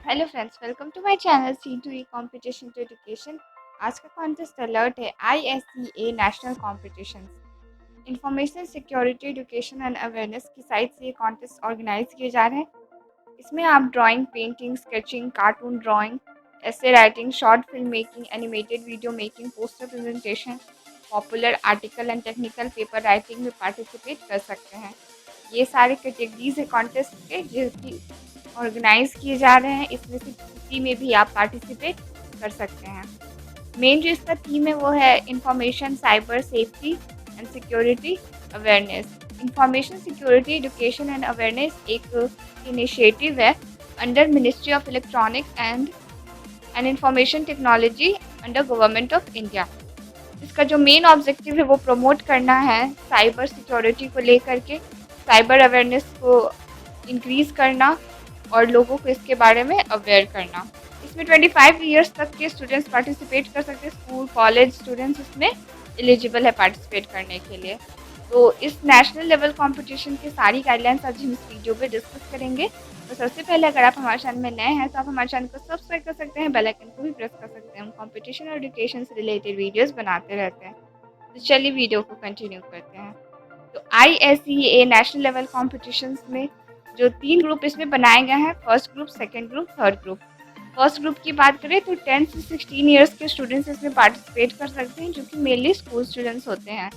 Hello friends, welcome to my channel C to E competition to education. आज का contest alert है ISEA national competition. Information security education and awareness की site से ये contest organise किए जा रहे हैं। इसमें आप drawing, painting, sketching, cartoon drawing, essay writing, short film making, animated video making, poster presentation, popular article and technical paper writing में पार्टिसिपेट कर सकते हैं। ये सारे कैटेगरीज है कॉन्टेस्ट के जो कि ऑर्गेनाइज किए जा रहे हैं। इसमें से किसी में भी आप पार्टिसिपेट कर सकते हैं। मेन जो इसका थीम है वो है information cyber safety and security awareness. Information security education and awareness एक इनिशिएटिव है under ministry of electronics and information technology under government of India. इसका जो मेन ऑब्जेक्टिव है वो प्रमोट करना है साइबर सिक्योरिटी को लेकर के, साइबर अवेयरनेस को इंक्रीज़ करना और लोगों को इसके बारे में अवेयर करना। इसमें 25 ईयर्स तक के स्टूडेंट्स पार्टिसिपेट कर सकते हैं। स्कूल कॉलेज स्टूडेंट्स इसमें एलिजिबल है पार्टिसिपेट करने के लिए। तो इस नेशनल लेवल कंपटीशन की सारी गाइडलाइंस आज हम इस वीडियो पे डिस्कस करेंगे। तो सबसे पहले अगर आप हमारे चैनल में नए हैं तो आप हमारे चैनल को सब्सक्राइब कर सकते हैं, बेल आइकन को भी प्रेस कर सकते हैं। हम कंपटीशन और एजुकेशन से रिलेटेड वीडियोज़ बनाते रहते हैं। तो चलिए वीडियो को कंटिन्यू करते हैं। तो ISEA नेशनल लेवल कॉम्पिटिशन्स में जो 3 ग्रुप इसमें बनाए गए हैं, first group, second group, third group. First group की बात करें तो 10 से 16 ईयर्स के स्टूडेंट्स इसमें पार्टिसिपेट कर सकते हैं, जो कि मेनली स्कूल स्टूडेंट्स होते हैं।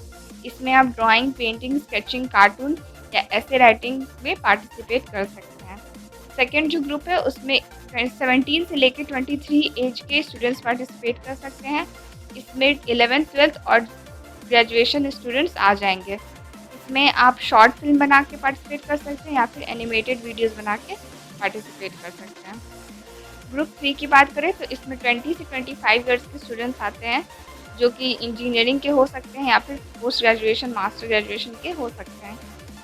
इसमें आप ड्राइंग, पेंटिंग, स्केचिंग, कार्टून या ऐसे राइटिंग में पार्टिसिपेट कर सकते हैं। सेकेंड जो ग्रुप है उसमें 17 से लेकर 23 एज के स्टूडेंट्स पार्टिसिपेट कर सकते हैं। इसमें 11th 12th और ग्रेजुएशन स्टूडेंट्स आ जाएंगे। इसमें आप शॉर्ट फिल्म बना के पार्टिसिपेट कर सकते हैं या फिर एनिमेटेड वीडियोस बना के पार्टिसिपेट कर सकते हैं। ग्रुप 3 की बात करें तो इसमें 20 से 25 ईयर्स के स्टूडेंट्स आते हैं, जो कि इंजीनियरिंग के हो सकते हैं या फिर पोस्ट ग्रेजुएशन, मास्टर ग्रेजुएशन के हो सकते हैं।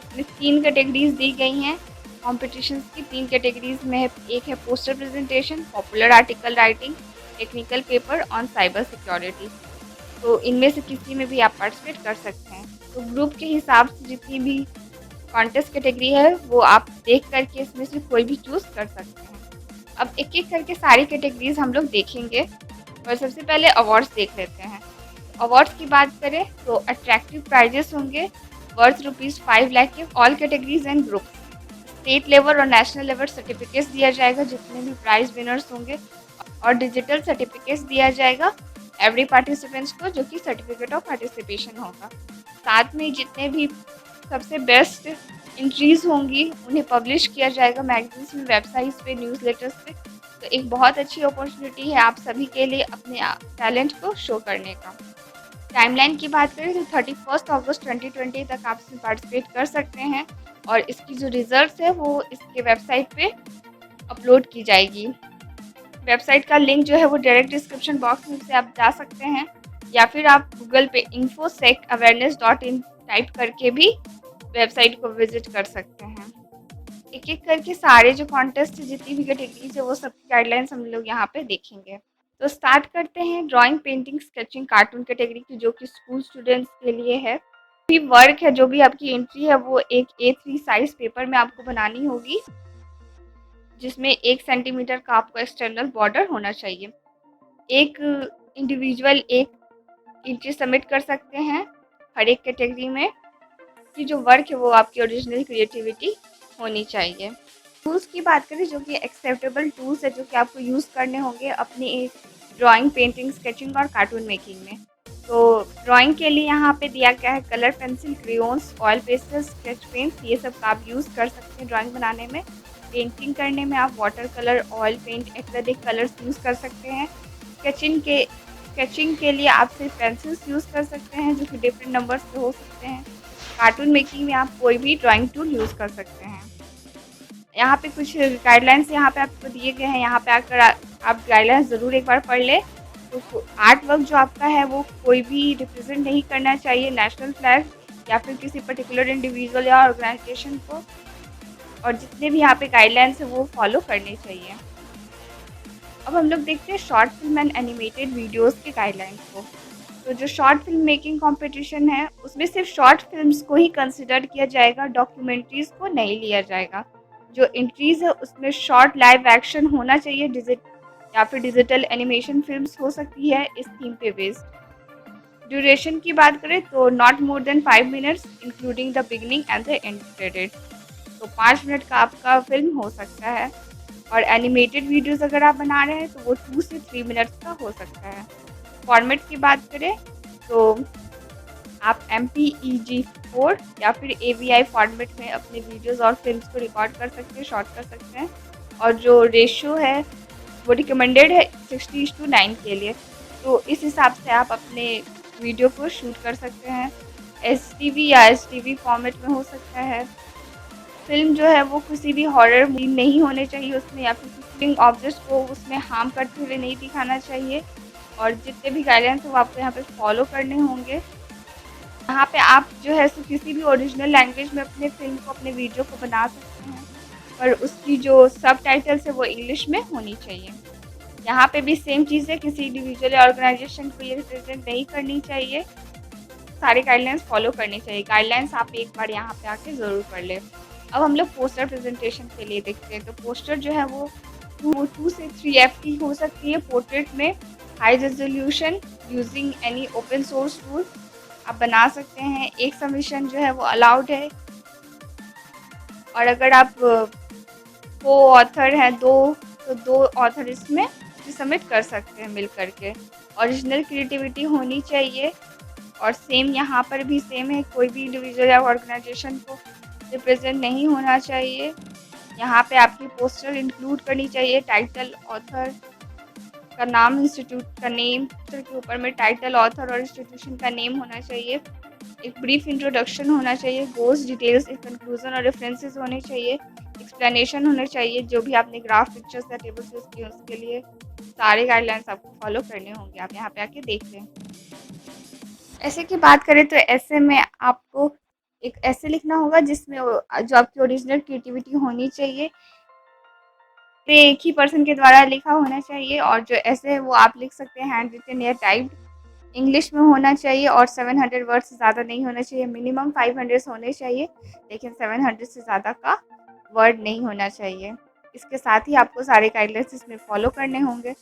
इसमें 3 कैटेगरीज दी गई हैं कॉम्पिटिशन की। 3 कैटेगरीज में है, एक है poster presentation, popular article writing, technical paper on cyber security. तो इनमें से किसी में भी आप पार्टिसिपेट कर सकते हैं। तो ग्रुप के हिसाब से जितनी भी कॉन्टेस्ट कैटेगरी है वो आप देख करके इसमें से कोई भी चूज़ कर सकते हैं। अब एक एक करके सारी कैटेगरीज हम लोग देखेंगे और सबसे पहले अवार्ड्स देख लेते हैं। अवार्ड्स की बात करें तो अट्रैक्टिव प्राइजेस होंगे वर्थ ₹5 लाख के all categories and group. State level और नेशनल लेवल सर्टिफिकेट्स दिया जाएगा जितने भी प्राइज विनर्स होंगे, और डिजिटल सर्टिफिकेट्स दिया जाएगा एवरी पार्टिसिपेंट्स को, जो कि सर्टिफिकेट ऑफ पार्टिसिपेशन होगा। साथ में जितने भी सबसे बेस्ट एंट्रीज होंगी उन्हें पब्लिश किया जाएगा मैगजीन्स में, वेबसाइट्स पे, न्यूज़लेटर्स पे। तो एक बहुत अच्छी अपॉर्चुनिटी है आप सभी के लिए अपने टैलेंट को शो करने का। टाइमलाइन की बात करें तो 31 अगस्त 2020 तक आप इसमें पार्टिसिपेट कर सकते हैं, और इसकी जो रिजल्ट्स है वो इसके वेबसाइट पे अपलोड की जाएगी। वेबसाइट का लिंक जो है वो डायरेक्ट डिस्क्रिप्शन बॉक्स में से आप जा सकते हैं, या फिर आप गूगल पे infosec-awareness.in टाइप करके भी वेबसाइट को विजिट कर सकते हैं। एक एक करके सारे जो कॉन्टेस्ट जितनी भी कैटेगरीज है वो सब गाइडलाइंस हम लोग यहाँ पे देखेंगे। तो स्टार्ट करते हैं drawing, painting, sketching, cartoon category की, जो कि स्कूल स्टूडेंट्स के लिए है। भी वर्क है, जो भी आपकी एंट्री है वो एक A3 साइज पेपर में आपको बनानी होगी, जिसमें 1 सेंटीमीटर का आपको एक्सटर्नल बॉर्डर होना चाहिए। एक इंडिविजुअल एक एंट्री सबमिट कर सकते हैं हर एक कैटेगरी में, कि जो वर्क है वो आपकी ओरिजिनल क्रिएटिविटी होनी चाहिए। टूल्स की बात करें जो कि एक्सेप्टेबल टूल्स है, जो कि आपको यूज़ करने होंगे अपनी ड्राइंग, पेंटिंग, स्केचिंग और कार्टून मेकिंग में। तो ड्राइंग के लिए यहाँ पे दिया गया है colour pencil, crayons, oil pastels, sketch paints, ये सब का आप यूज़ कर सकते हैं ड्राइंग बनाने में। पेंटिंग करने में आप water colour, oil paint, acrylic colours use कर सकते हैं। स्केचिंग के लिए आप सिर्फ पेंसिल्स यूज़ कर सकते हैं, जो कि डिफरेंट नंबर्स के हो सकते हैं। कार्टून मेकिंग में आप कोई भी ड्राइंग टूल यूज़ कर सकते हैं। यहाँ पे कुछ गाइडलाइंस यहाँ पे आपको दिए गए हैं। यहाँ पे आकर आप गाइडलाइंस ज़रूर एक बार पढ़ लें। तो आर्ट वर्क जो आपका है वो कोई भी रिप्रेजेंट नहीं करना चाहिए नेशनल फ्लैग या फिर किसी पर्टिकुलर इंडिविजुअल या ऑर्गेनाइजेशन को, और जितने भी यहाँ पे गाइडलाइंस है वो फॉलो करने चाहिए। अब हम लोग देखते हैं short film and animated videos के गाइडलाइंस को। तो जो शॉर्ट फिल्म मेकिंग कंपटीशन है उसमें सिर्फ शॉर्ट फिल्म्स को ही कंसिडर किया जाएगा, डॉक्यूमेंट्रीज को नहीं लिया जाएगा। जो एंट्रीज है उसमें शॉर्ट लाइव एक्शन होना चाहिए, या फिर डिजिटल एनिमेशन फिल्म्स हो सकती है इस थीम पे बेस्ड। ड्यूरेशन की बात करें तो not more than 5 minutes including the beginning and the end credit. तो 5 मिनट का आपका फिल्म हो सकता है। और एनिमेटेड वीडियोस अगर आप बना रहे हैं तो वो 2 से 3 मिनट्स का हो सकता है। फॉर्मेट की बात करें तो आप MPEG 4 या फिर AVI फॉर्मेट में अपने वीडियोस और फिल्म्स को रिकॉर्ड कर सकते हैं, शॉट कर सकते हैं। और जो रेशियो है वो रिकमेंडेड है 60:9 के लिए। तो इस हिसाब से आप अपने वीडियो को शूट कर सकते हैं। STV या STV फॉर्मेट में हो सकता है। फिल्म जो है वो किसी भी हॉरर मूवी नहीं होने चाहिए उसमें, या फिर किसी ऑब्जेक्ट्स को उसमें हार्म करते हुए नहीं दिखाना चाहिए। और जितने भी गाइडलाइंस हैं वो आपको यहाँ पे फॉलो करने होंगे। यहाँ पे आप जो है सो किसी भी ओरिजिनल लैंग्वेज में अपने फिल्म को, अपने वीडियो को बना सकते हैं, पर उसकी जो सबटाइटल्स है वो इंग्लिश में होनी चाहिए। यहाँ पे भी सेम चीज़ है, किसी इंडिविजुअल या ऑर्गेनाइजेशन को ये रिप्रेजेंट नहीं करनी चाहिए। सारे गाइडलाइंस फॉलो करनी चाहिए। गाइडलाइंस आप एक बार यहाँ पे आके ज़रूर पढ़ लें। अब हम लोग पोस्टर प्रेजेंटेशन के लिए देखते हैं। तो पोस्टर जो है वो 2 से 3 FP हो सकती है। पोर्ट्रेट में high resolution using any open source tool आप बना सकते हैं। एक सबमिशन जो है वो अलाउड है। और अगर आप को ऑथर हैं दो, तो 2 ऑथर इसमें सबमिट कर सकते हैं मिल करके। ओरिजिनल क्रिएटिविटी होनी चाहिए। और सेम यहाँ पर भी सेम है, कोई भी इंडिविजुअल या ऑर्गेनाइजेशन को रिप्रेजेंट नहीं होना चाहिए। यहाँ पे आपकी पोस्टर इंक्लूड करनी चाहिए टाइटल, ऑथर का नाम, इंस्टीट्यूट का नेम, पोस्टर के ऊपर में टाइटल, ऑथर और इंस्टीट्यूशन का नेम होना चाहिए। एक ब्रीफ इंट्रोडक्शन होना चाहिए, गोल्स, डिटेल्स, एक कंक्लूजन और रेफरेंसेस होने चाहिए, एक्सप्लेनेशन होना चाहिए, जो भी आपने ग्राफ, पिक्चर्स या टेबल्स यूज़ किए उसके लिए सारे गाइडलाइंस आपको फॉलो करने होंगे। आप यहाँ पे आके देख लें। ऐसे की बात करें तो ऐसे में आपको एक ऐसे लिखना होगा जिसमें जो आपकी ओरिजिनल क्रिएटिविटी होनी चाहिए, एक ही पर्सन के द्वारा लिखा होना चाहिए। और जो ऐसे है वो आप लिख सकते हैं हैंड रिटन या टाइप्ड, इंग्लिश में होना चाहिए और 700 वर्ड से ज़्यादा नहीं होना चाहिए। मिनिमम 500 होने चाहिए, लेकिन 700 से ज़्यादा का वर्ड नहीं होना चाहिए। इसके साथ ही आपको सारे गाइडलाइंस इसमें फॉलो करने होंगे।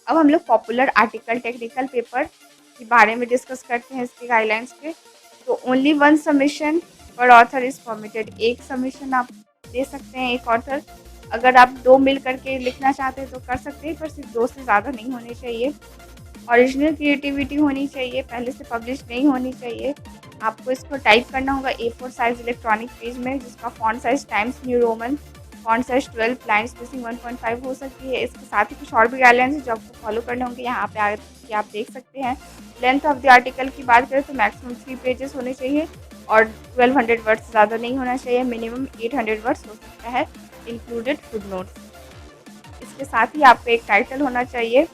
अब हम लोग पॉपुलर आर्टिकल, टेक्निकल पेपर के बारे में डिस्कस करते हैं इसके गाइडलाइंस पे। तो ओनली 1 सबमिशन पर ऑथर इज़ परमिटेड। एक सबमिशन आप दे सकते हैं एक ऑथर। अगर आप 2 मिल करके लिखना चाहते हैं तो कर सकते हैं, पर सिर्फ 2 से ज़्यादा नहीं होने चाहिए। ओरिजिनल क्रिएटिविटी होनी चाहिए, पहले से पब्लिश नहीं होनी चाहिए। आपको इसको टाइप करना होगा A4 साइज़ इलेक्ट्रॉनिक पेज में, जिसका font size times new Roman, font size 12, line spacing 1.5 हो सकती है। इसके साथ ही कुछ और भी गाइडलाइंस हैं जो आपको फॉलो करने होंगे, यहाँ पे आके आप देख सकते हैं। लेंथ ऑफ द आर्टिकल की बात करें तो मैक्सिमम 3 पेजेस होने चाहिए और 1200 वर्ड से ज़्यादा नहीं होना चाहिए। मिनिमम 800 वर्ड्स हो सकता है, इंक्लूडेड फुट नोट्स। इसके साथ ही आपको एक टाइटल होना चाहिए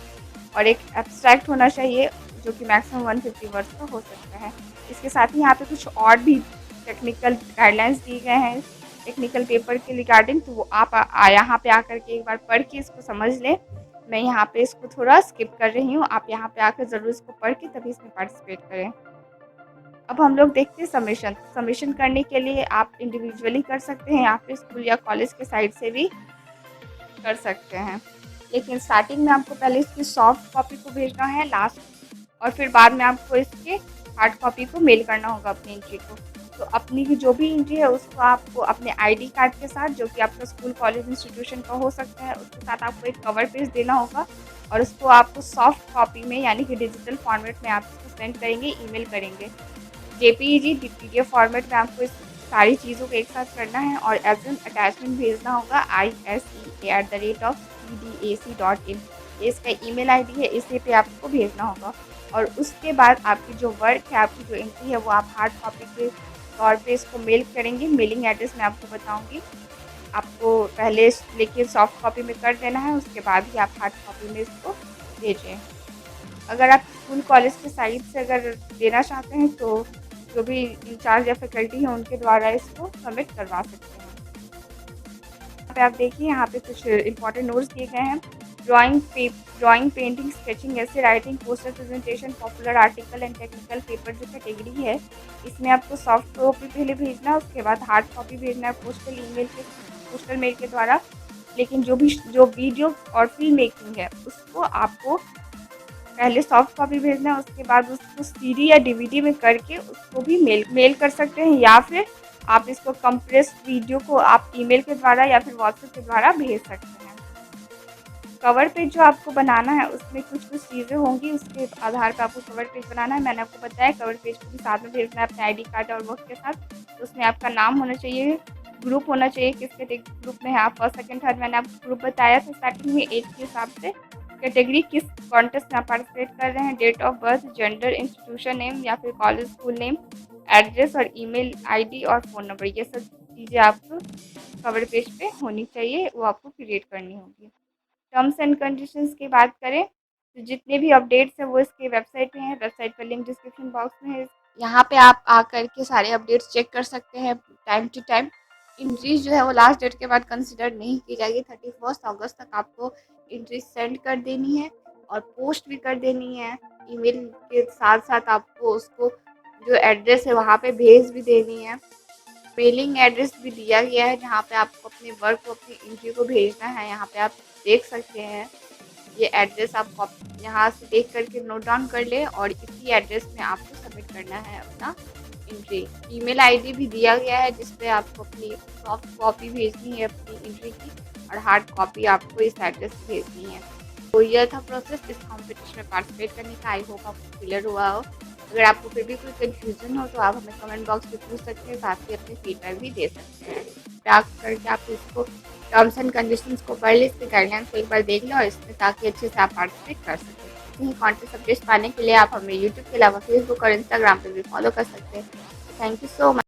और एक एब्स्ट्रैक्ट होना चाहिए, जो कि मैक्सिमम 150 वर्ड्स का हो सकता है। इसके साथ ही यहाँ पे कुछ और भी टेक्निकल गाइडलाइंस दिए गए हैं टेक्निकल पेपर के रिगार्डिंग, तो वो आप यहाँ पे आकर के एक बार पढ़ के इसको समझ लें। मैं यहाँ पे इसको थोड़ा स्किप कर रही हूँ, आप यहाँ पे आकर ज़रूर इसको पढ़ के तभी इसमें पार्टिसिपेट करें। अब हम लोग देखते हैं सबमिशन। सबमिशन करने के लिए आप इंडिविजुअली कर सकते हैं, यहाँ पे स्कूल या कॉलेज के साइड से भी कर सकते हैं। लेकिन स्टार्टिंग में आपको पहले इसकी सॉफ्ट कॉपी को भेजना है लास्ट, और फिर बाद में आपको इसके हार्ड कॉपी को मेल करना होगा अपनी एंट्री को। तो अपनी की जो भी एंट्री है उसको आपको अपने ID कार्ड के साथ, जो कि आपका स्कूल, कॉलेज, इंस्टीट्यूशन का हो सकता है, उसके साथ आपको एक कवर पेज देना होगा और उसको आपको सॉफ्ट कॉपी में यानी कि डिजिटल फॉर्मेट में आप इसको सेंड करेंगे, ईमेल करेंगे। JPEG PDF फॉर्मेट में आपको इस सारी चीज़ों को एक साथ करना है और एज एन अटैचमेंट भेजना होगा ISEA@cdac.in। ये इसका ईमेल ID है, इसी पे आपको भेजना होगा। और उसके बाद आपकी जो वर्क है, आपकी जो एंट्री है, वो आप हार्ड कॉपी के तौर पे इसको मेल करेंगे। मेलिंग एड्रेस मैं आपको बताऊंगी। आपको पहले लेके सॉफ्ट कॉपी में कर देना है, उसके बाद ही आप हार्ड कॉपी में इसको भेजें। अगर आप स्कूल, कॉलेज के साइड से अगर देना चाहते हैं तो जो भी इंचार्ज या फैकल्टी हैं उनके द्वारा इसको सबमिट करवा सकते हैं। यहाँ पे आप देखिए, यहाँ पे कुछ इंपॉर्टेंट नोट्स दिए गए हैं। ड्राइंग, पेंटिंग, स्केचिंग, ऐसे writing, poster presentation, popular article and technical paper जो कैटेगरी है, इसमें आपको सॉफ्ट कॉपी पहले भेजना है, उसके बाद हार्ड कॉपी भेजना है पोस्टल, ईमेल के पोस्टल मेल के द्वारा। लेकिन जो वीडियो और फ़िल्म मेकिंग है उसको आपको पहले सॉफ्ट कॉपी भेजना है, उसके बाद उसको सीडी या डीवीडी में करके उसको भी मेल कर सकते हैं, या फिर आप इसको कंप्रेस्ड वीडियो को आप ईमेल के द्वारा या फिर व्हाट्सएप के द्वारा भेज सकते हैं। कवर पेज जो आपको बनाना है उसमें कुछ चीज़ें होंगी, उसके आधार पर आपको कवर पेज बनाना है। मैंने आपको बताया कवर पेज को भी साथ में भेजना है अपने आईडी कार्ड और वर्क के साथ। तो उसमें आपका नाम होना चाहिए, ग्रुप होना चाहिए, किस ग्रुप में है आप, फर्स्ट सेकंड थर्ड। मैंने आपको ग्रुप बताया था स्टार्टिंग में, एज के हिसाब से, कैटेगरी किस कॉन्टेस्ट में आप पार्टिसिपेट कर रहे हैं, date of birth, gender, institution name या फिर कॉलेज स्कूल नेम, एड्रेस और ईमेल आईडी और फ़ोन नंबर, ये सब चीज़ें आपको कवर पेज पे होनी चाहिए, वो आपको क्रिएट करनी होगी। टर्म्स एंड कंडीशंस की बात करें तो जितने भी अपडेट्स हैं वो इसके वेबसाइट पे हैं, वेबसाइट का लिंक डिस्क्रिप्शन बॉक्स में है। यहाँ पे आप आकर के सारे अपडेट्स चेक कर सकते हैं टाइम टू टाइम। एंट्रीज जो है वो लास्ट डेट के बाद कंसिडर नहीं की जाएगी। 31 अगस्त तक आपको एंट्री सेंड कर देनी है और पोस्ट भी कर देनी है। ईमेल के साथ साथ आपको उसको जो एड्रेस है वहाँ पे भेज भी देनी है। मेलिंग एड्रेस भी दिया गया है जहाँ पे आपको अपने वर्क को, अपनी एंट्री को भेजना है। यहाँ पे आप देख सकते हैं ये एड्रेस, आप यहाँ से देख करके नोट डाउन कर ले और इसी एड्रेस में आपको सबमिट करना है अपना एंट्री। ईमेल आईडी भी दिया गया है जिस पे आपको अपनी सॉफ्ट कॉपी भेजनी है अपनी एंट्री की, और हार्ड कॉपी आपको इस एड्रेस पे भेजनी है। तो यह था प्रोसेस इस कॉम्पिटिशन में पार्टिसिपेट करने का। आई होप आपको क्लियर हुआ हो। अगर आपको फिर भी कोई कन्फ्यूज़न हो तो आप हमें कमेंट बॉक्स में पूछ सकते हैं, साथ ही अपने फीडबैक भी दे सकते हैं। टैग करके आप इसको टर्म्स एंड कंडीशंस को पढ़ लें, इसके गाइडलाइंस को एक बार देख लें और इसमें ताकि अच्छे से आप पार्टिसिपेट कर सकें। इन्हीं कॉन्टेस्ट अपडेट्स पाने के लिए आप हमें यूट्यूब के अलावा फेसबुक और इंस्टाग्राम पर भी फॉलो कर सकते हैं। Thank you so much.